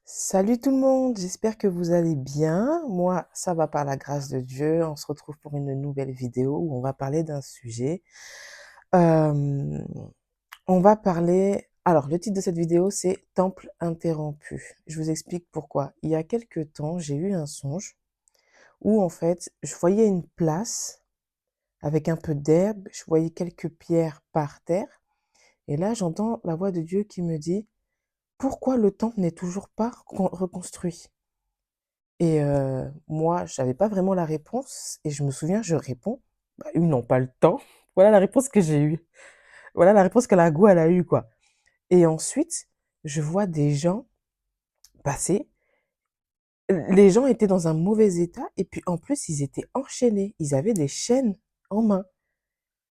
Salut tout le monde, j'espère que vous allez bien. Moi, ça va par la grâce de Dieu. On se retrouve pour une nouvelle vidéo où on va parler d'un sujet. Euh, on va parler... Alors, le titre de cette vidéo, c'est Temple interrompu. Je vous explique pourquoi. Il y a quelques temps, j'ai eu un songe où, en fait, je voyais une place avec un peu d'herbe, je voyais quelques pierres par terre. Et là, j'entends la voix de Dieu qui me dit, pourquoi le temple n'est toujours pas reconstruit? Et moi, j'avais pas vraiment la réponse et je me souviens, je réponds: «Bah, ils n'ont pas le temps». Voilà la réponse que j'ai eue. Voilà la réponse que la go, elle a eue, quoi. Et ensuite, je vois des gens passer. Les gens étaient dans un mauvais état et puis en plus, ils étaient enchaînés. Ils avaient des chaînes en main.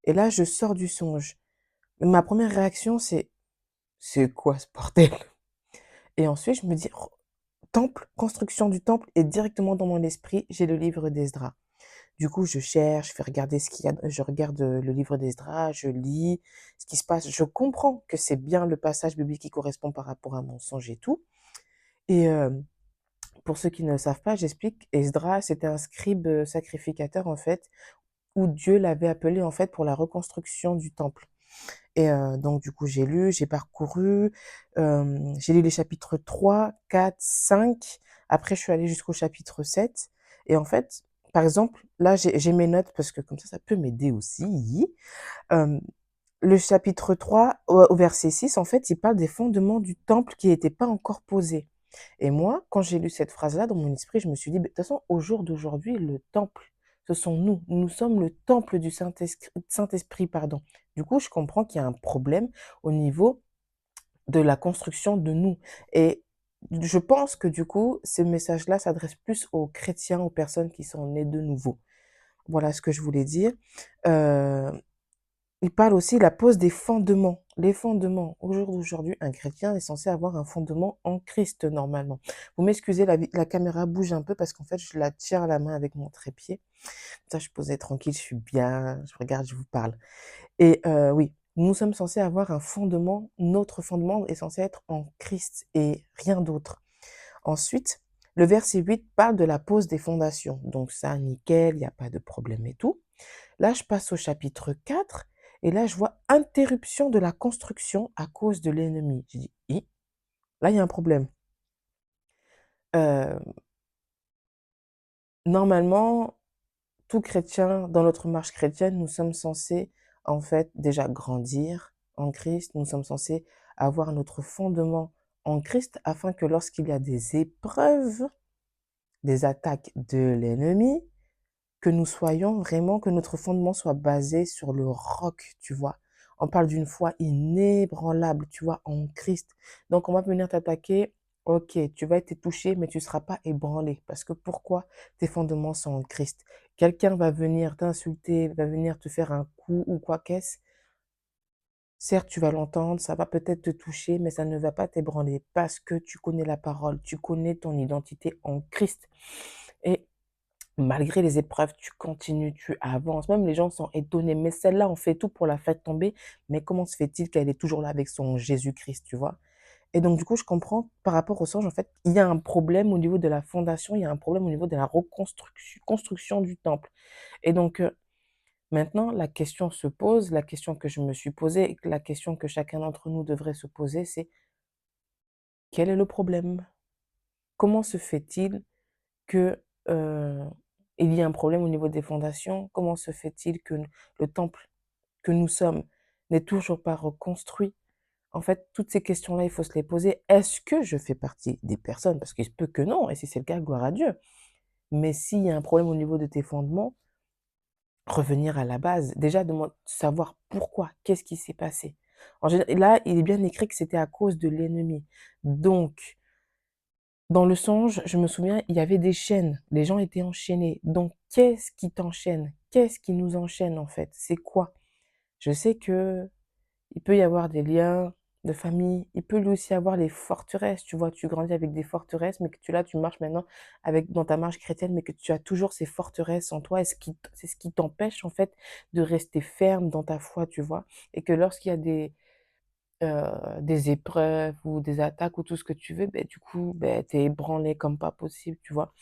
Et là, je sors du songe. Ma première réaction, c'est: «C'est quoi ce bordel?» Et ensuite, je me dis: «Oh, temple, construction du temple» et directement dans mon esprit, j'ai le livre d'Esdras. Du coup, je cherche, je fais regarder ce qu'il y a, je regarde le livre d'Esdras, je lis ce qui se passe. Je comprends que c'est bien le passage biblique qui correspond par rapport à mon songe et tout. Et pour ceux qui ne le savent pas, j'explique. Esdras, c'était un scribe sacrificateur en fait, où Dieu l'avait appelé en fait pour la reconstruction du temple. Et donc du coup, j'ai lu, j'ai parcouru, j'ai lu les chapitres 3, 4, 5. Après, je suis allée jusqu'au chapitre 7. Et en fait, par exemple, là, j'ai mes notes parce que comme ça peut m'aider aussi. Hem, le chapitre 3 au verset 6, en fait, il parle des fondements du temple qui n'étaient pas encore posés. Et moi, quand j'ai lu cette phrase-là, dans mon esprit, je me suis dit: «Beh, de toute façon, au jour d'aujourd'hui, le temple, ce sont nous. Nous sommes le temple du Saint-Esprit, pardon». Du coup, je comprends qu'il y a un problème au niveau de la construction de nous. Et je pense que du coup, ce message-là s'adresse plus aux chrétiens, aux personnes qui sont nées de nouveau. Voilà ce que je voulais dire. Heu Il parle aussi de la pose des fondements. Les fondements. Au jour d'aujourd'hui, un chrétien est censé avoir un fondement en Christ normalement. Vous m'excusez, la caméra bouge un peu parce qu'en fait, je la tiens à la main avec mon trépied. Ça, je suis posée tranquille, je suis bien, je regarde, je vous parle. Et oui, nous sommes censés avoir un fondement. Notre fondement est censé être en Christ et rien d'autre. Ensuite, le verset 8 parle de la pose des fondations. Donc ça, nickel, il n'y a pas de problème et tout. Là, je passe au chapitre 4 et là, je vois interruption de la construction à cause de l'ennemi. Je dis: «Hi, là, il y a un problème». Heu, Normalement, tout chrétien, dans notre marche chrétienne, nous sommes censés, en fait, déjà grandir en Christ. Nous sommes censés avoir notre fondement en Christ afin que lorsqu'il y a des épreuves, des attaques de l'ennemi, que nous soyons vraiment, que notre fondement soit basé sur le roc, tu vois. On parle d'une foi inébranlable, tu vois, en Christ. Donc, on va venir t'attaquer. Ok, tu vas être touché, mais tu ne seras pas ébranlé. Parce que pourquoi? Tes fondements sont en Christ. Quelqu'un va venir t'insulter, va venir te faire un coup ou quoi qu'est-ce. Certes, tu vas l'entendre, ça va peut-être te toucher, mais ça ne va pas t'ébranler parce que tu connais la parole, tu connais ton identité en Christ. Et malgré les épreuves, tu continues, tu avances. Même les gens sont étonnés. Mais celle-là, on fait tout pour la faire tomber. Mais comment se fait-il qu'elle est toujours là avec son Jésus-Christ, tu vois? Et donc, du coup, je comprends par rapport au songe, en fait, il y a un problème au niveau de la fondation, il y a un problème au niveau de la construction du temple. Et donc, maintenant, la question se pose, la question que je me suis posée et que la question que chacun d'entre nous devrait se poser, c'est: quel est le problème? Comment se fait-il que, il y ait un problème au niveau des fondations? Comment se fait-il que le temple que nous sommes n'est toujours pas reconstruit? En fait, toutes ces questions-là, il faut se les poser. Est-ce que je fais partie des personnes, parce qu'il se peut que non, et si c'est le cas, gloire à Dieu. Mais s'il y a un problème au niveau de tes fondements, revenir à la base. Déjà, savoir pourquoi, qu'est-ce qui s'est passé? Là, il est bien écrit que c'était à cause de l'ennemi. Donc, dans le songe, je me souviens, il y avait des chaînes. Les gens étaient enchaînés. Donc, qu'est-ce qui t'enchaîne? Qu'est-ce qui nous enchaîne, en fait? C'est quoi? Je sais que il peut y avoir des liens de famille. Il peut lui aussi avoir les forteresses. Tu vois, tu grandis avec des forteresses, mais que tu marches maintenant dans ta marche chrétienne, mais que tu as toujours ces forteresses en toi. C'est ce qui t'empêche, en fait, de rester ferme dans ta foi, tu vois. Et que lorsqu'il y a des épreuves ou des attaques ou tout ce que tu veux, beh, du coup, beh, tu es ébranlé comme pas possible, tu vois?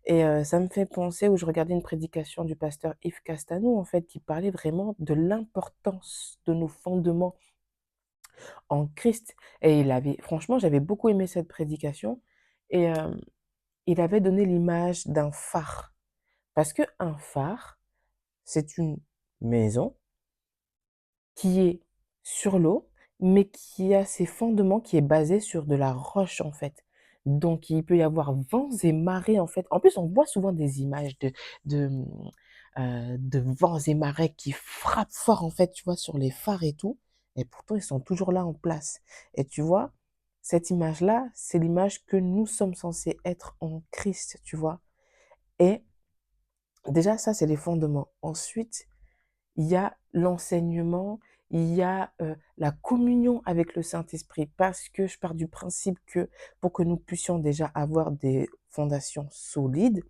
Et ça me fait penser où je regardais une prédication du pasteur Yves Castanou, en fait, qui parlait vraiment de l'importance de nos fondements en Christ et il avait franchement, j'avais beaucoup aimé cette prédication et il avait donné l'image d'un phare. Parce qu'un phare, c'est une maison qui est sur l'eau, mais qui a ses fondements, qui est basé sur de la roche, en fait. Donc il peut y avoir vents et marées, en fait. En plus, on voit souvent des images de, de vents et marées qui frappent fort, en fait, tu vois, sur les phares et tout. Et pourtant, ils sont toujours là en place. Et tu vois, cette image-là, c'est l'image que nous sommes censés être en Christ, tu vois. Et déjà, ça, c'est les fondements. Ensuite, il y a l'enseignement, il y a, la communion avec le Saint-Esprit parce que je pars du principe que pour que nous puissions déjà avoir des fondations solides,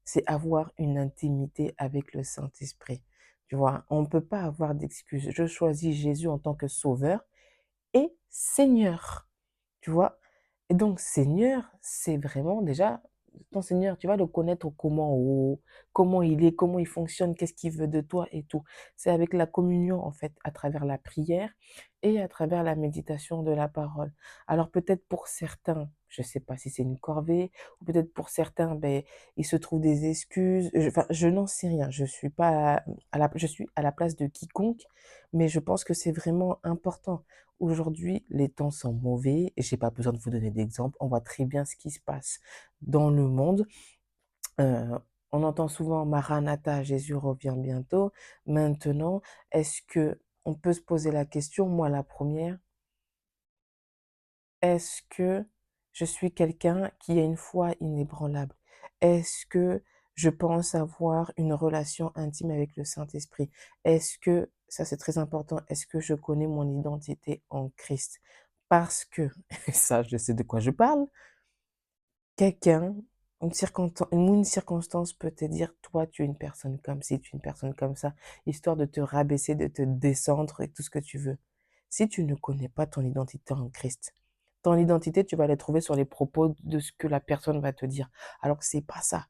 c'est avoir une intimité avec le Saint-Esprit. Tu vois? On ne peut pas avoir d'excuses. Je choisis Jésus en tant que sauveur et Seigneur. Tu vois? Et donc Seigneur, c'est vraiment déjà ton Seigneur, tu vas le connaître comment il est, comment il fonctionne, qu'est-ce qu'il veut de toi et tout. C'est avec la communion, en fait, à travers la prière et à travers la méditation de la parole. Alors peut-être pour certains, je ne sais pas si c'est une corvée, ou peut-être pour certains, ben, il se trouve des excuses. Enfin, je n'en sais rien. Je suis pas je suis à la place de quiconque, mais je pense que c'est vraiment important. Aujourd'hui, les temps sont mauvais et j'ai pas besoin de vous donner d'exemple. On voit très bien ce qui se passe dans le monde. Heu, on entend souvent: «Maranatha, Jésus revient bientôt». Maintenant, est-ce que on peut se poser la question, moi la première, est-ce que je suis quelqu'un qui a une foi inébranlable? Est-ce que je pense avoir une relation intime avec le Saint-Esprit? Est-ce que, ça c'est très important, est-ce que je connais mon identité en Christ? Parce que, et ça je sais de quoi je parle, quelqu'un, une circonstance peut te dire: «Toi, tu es une personne comme ci, tu es une personne comme ça», histoire de te rabaisser, de te descendre et tout ce que tu veux. Si tu ne connais pas ton identité en Christ, ton identité, tu vas la trouver sur les propos de ce que la personne va te dire, alors que c'est pas ça.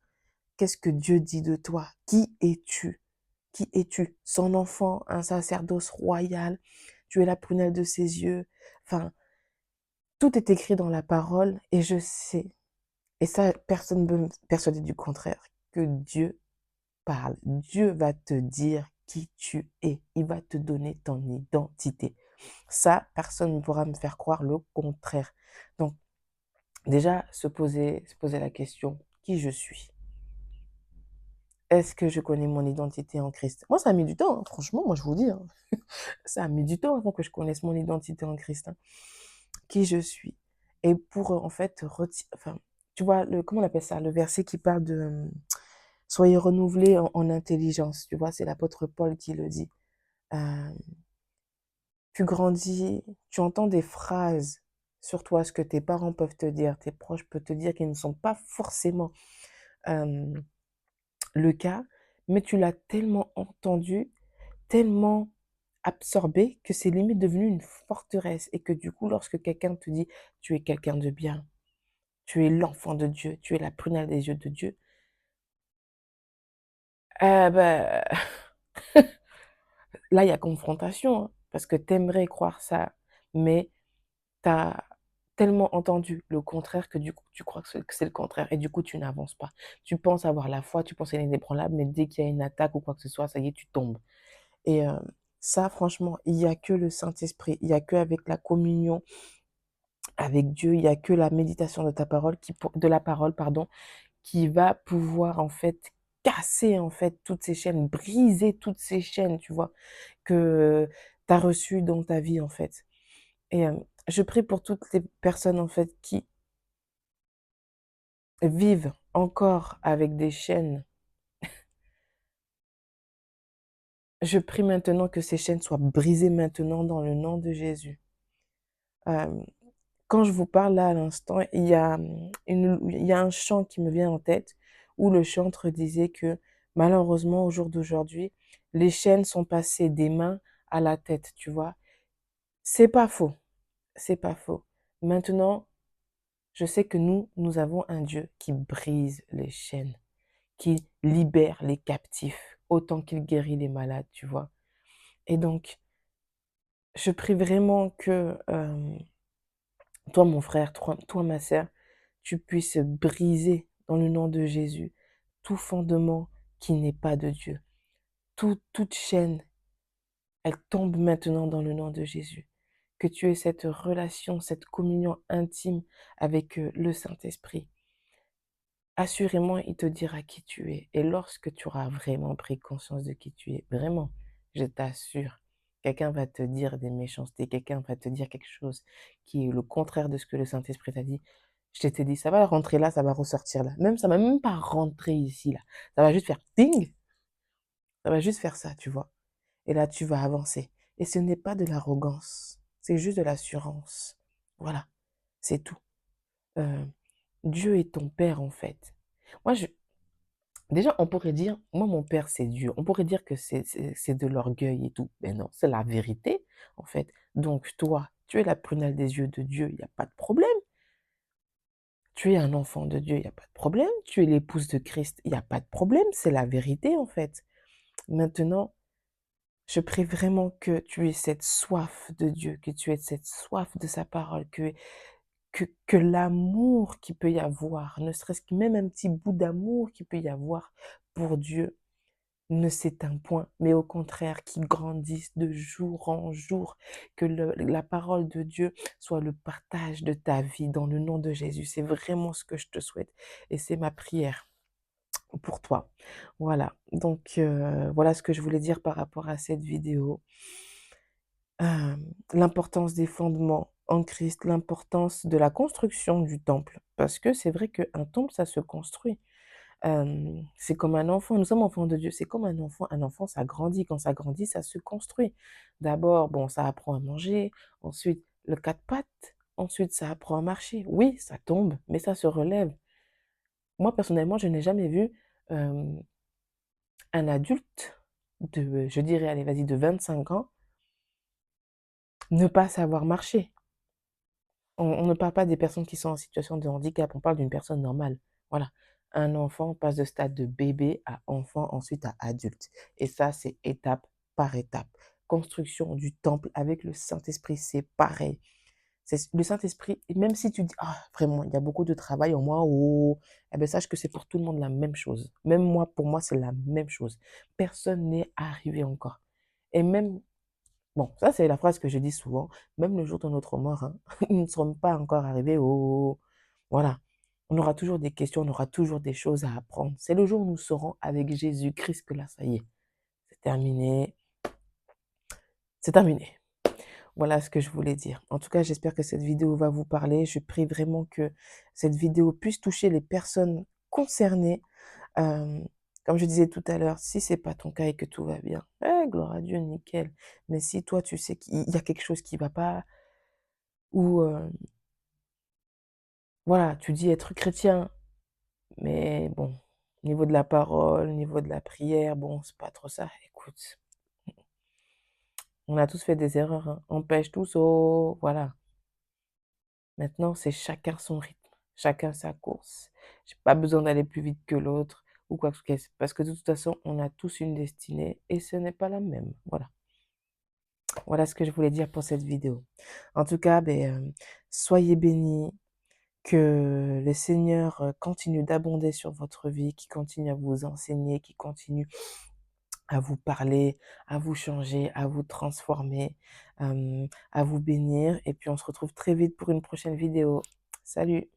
Qu'est-ce que Dieu dit de toi? Qui es-tu? Qui es-tu? Son enfant, un sacerdoce royal, tu es la prunelle de ses yeux. Enfin, tout est écrit dans la parole et je sais, et ça, personne ne peut me persuader du contraire, que Dieu parle. Dieu va te dire qui tu es. Il va te donner ton identité. Ça, personne ne pourra me faire croire le contraire. Donc, déjà, se poser la question, qui je suis? Est-ce que je connais mon identité en Christ? Moi, ça a mis du temps, hein, franchement, moi, je vous dis, hein. Ça a mis du temps avant que je connaisse mon identité en Christ, hein. Qui je suis? Et pour, en fait, enfin, tu vois, comment on appelle ça? Le verset qui parle de, soyez renouvelés en intelligence, tu vois? C'est l'apôtre Paul qui le dit. Hem, Tu grandis, tu entends des phrases sur toi, ce que tes parents peuvent te dire, tes proches peuvent te dire, qui ne sont pas forcément, hem, le cas, mais tu l'as tellement entendu, tellement absorbé que c'est limite devenu une forteresse et que du coup, lorsque quelqu'un te dit: «Tu es quelqu'un de bien, tu es l'enfant de Dieu, tu es la prunelle des yeux de Dieu», bah, là, il y a confrontation, hein, parce que tu aimerais croire ça, mais tu as tellement entendu le contraire que du coup, tu crois que c'est le contraire et du coup, tu n'avances pas. Tu penses avoir la foi, tu penses qu'elle est inébranlable, mais dès qu'il y a une attaque ou quoi que ce soit, ça y est, tu tombes. Et ça, franchement, il y a que le Saint-Esprit, il y a qu'avec la communion avec Dieu, il y a que la méditation de ta parole de la parole, pardon, qui va pouvoir, en fait, casser, en fait, toutes ces chaînes, briser toutes ces chaînes, tu vois? Que tu as reçues dans ta vie, en fait. Et je prie pour toutes les personnes, en fait, qui vivent encore avec des chaînes. Je prie maintenant que ces chaînes soient brisées maintenant dans le nom de Jésus. Hem, Quand je vous parle là à l'instant, il y a un chant qui me vient en tête où le chantre disait que malheureusement au jour d'aujourd'hui, les chaînes sont passées des mains à la tête, tu vois? C'est pas faux. c'est pas faux. Maintenant, je sais que nous avons un Dieu qui brise les chaînes, qui libère les captifs, autant qu'il guérit les malades, tu vois. Et donc, je prie vraiment que toi, mon frère, toi, ma sœur, tu puisses briser dans le nom de Jésus tout fondement qui n'est pas de Dieu. Toute chaîne, elle tombe maintenant dans le nom de Jésus. Que tu aies cette relation, cette communion intime avec le Saint-Esprit. Assurément, il te dira qui tu es. Et lorsque tu auras vraiment pris conscience de qui tu es, vraiment, je t'assure, quelqu'un va te dire des méchancetés, quelqu'un va te dire quelque chose qui est le contraire de ce que le Saint-Esprit t'a dit. Je t'ai dit, ça va rentrer là, ça va ressortir là. Même, ça va même pas rentrer ici, là. Ça va juste faire ding, ça va juste faire ça, tu vois. Et là, tu vas avancer. Et ce n'est pas de l'arrogance, c'est juste de l'assurance. Voilà, c'est tout. Euh, Dieu est ton Père, en fait. Moi, déjà, on pourrait dire, moi, mon père, c'est Dieu. On pourrait dire que c'est de l'orgueil et tout. Mais non, c'est la vérité, en fait. Donc, toi, tu es la prunelle des yeux de Dieu, il n'y a pas de problème. Tu es un enfant de Dieu, il n'y a pas de problème. Tu es l'épouse de Christ, il n'y a pas de problème. C'est la vérité, en fait. Maintenant, je prie vraiment que tu aies cette soif de Dieu, que tu aies cette soif de sa parole, que l'amour qu'il peut y avoir, ne serait-ce que même un petit bout d'amour qu'il peut y avoir pour Dieu, ne s'éteint point, mais au contraire, qui grandisse de jour en jour, que la parole de Dieu soit le partage de ta vie dans le nom de Jésus. C'est vraiment ce que je te souhaite et c'est ma prière pour toi. Voilà, donc voilà ce que je voulais dire par rapport à cette vidéo. L'importance des fondements en Christ, l'importance de la construction du temple, parce que c'est vrai qu'un temple, ça se construit. C'est comme un enfant, nous sommes enfants de Dieu, c'est comme un enfant ça grandit, quand ça grandit, ça se construit. D'abord, bon, ça apprend à manger, ensuite le quatre pattes, ensuite ça apprend à marcher. Oui, ça tombe, mais ça se relève. Moi, personnellement, je n'ai jamais vu un adulte de, je dirais, allez, vas-y, de 25 ans, ne pas savoir marcher. On ne parle pas des personnes qui sont en situation de handicap, on parle d'une personne normale. Voilà. Un enfant passe de stade de bébé à enfant, ensuite à adulte. Et ça, c'est étape par étape. Construction du temple avec le Saint-Esprit, c'est pareil. Le Saint-Esprit, même si tu dis, ah, vraiment, il y a beaucoup de travail en moi, oh, eh bien, sache que c'est pour tout le monde la même chose. Même moi, pour moi, c'est la même chose. Personne n'est arrivé encore. Et même bon, ça c'est la phrase que je dis souvent, même le jour de notre mort, hein, nous ne sommes pas encore arrivés au... Voilà, on aura toujours des questions, on aura toujours des choses à apprendre. C'est le jour où nous serons avec Jésus-Christ que là, ça y est, c'est terminé, c'est terminé. Voilà ce que je voulais dire. En tout cas, j'espère que cette vidéo va vous parler. Je prie vraiment que cette vidéo puisse toucher les personnes concernées. Euh, Comme je disais tout à l'heure, si c'est pas ton cas et que tout va bien, gloire à Dieu, nickel. Mais si toi, tu sais qu'il y a quelque chose qui va pas, ou voilà, tu dis être chrétien, mais bon, au niveau de la parole, au niveau de la prière, bon, c'est pas trop ça. Écoute, on a tous fait des erreurs, hein. On pêche tous, oh, voilà. Maintenant, c'est chacun son rythme, chacun sa course. J'ai pas besoin d'aller plus vite que l'autre ou quoi que ce soit, parce que de toute façon, on a tous une destinée et ce n'est pas la même. Voilà. Voilà ce que je voulais dire pour cette vidéo. En tout cas, ben, soyez bénis, que le Seigneur continue d'abonder sur votre vie, qu'il continue à vous enseigner, qu'il continue à vous parler, à vous changer, à vous transformer, à vous bénir. Et puis on se retrouve très vite pour une prochaine vidéo. Salut!